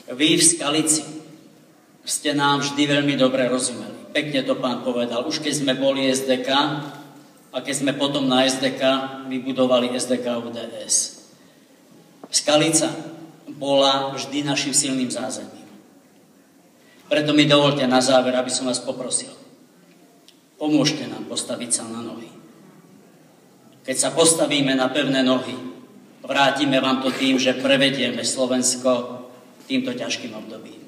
Vy v Skalici ste nám vždy veľmi dobre rozumeli. Pekne to pán povedal. Už keď sme boli SDK a keď sme potom na SDK vybudovali SDK UDS. Skalica bola vždy našim silným zázemím. Preto mi dovolte na záver, aby som vás poprosil. Pomôžte nám postaviť sa na nohy. Keď sa postavíme na pevné nohy, vrátime vám to tým, že prevedieme Slovensko týmto ťažkým obdobím.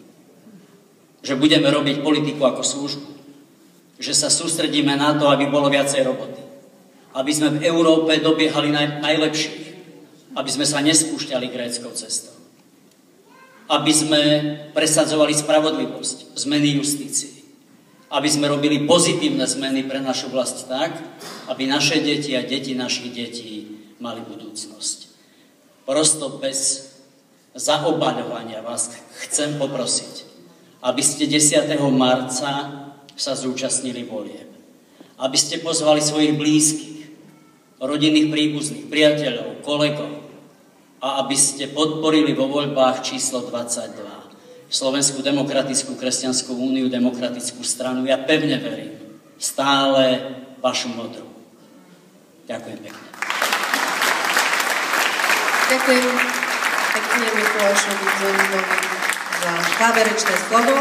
Že budeme robiť politiku ako službu. Že sa sústredíme na to, aby bolo viacej roboty. Aby sme v Európe dobiehali najlepších. Aby sme sa nespúšťali gréckou cestou. Aby sme presadzovali spravodlivosť, zmeny justície. Aby sme robili pozitívne zmeny pre našu vlast tak, aby naše deti a deti našich detí mali budúcnosť. Prosto bez zaobaľovania vás chcem poprosiť, aby ste 10. marca sa zúčastnili volieb. Aby ste pozvali svojich blízkych, rodinných príbuzných, priateľov, kolegov a aby ste podporili vo voľbách číslo 22 Slovenskú demokratickú kresťanskú úniu, demokratickú stranu. Ja pevne verím, stále vašu modru. Ďakujem pekne. Ďakujem pekne Mikulášovi Dzurindovi za záverečné slovo.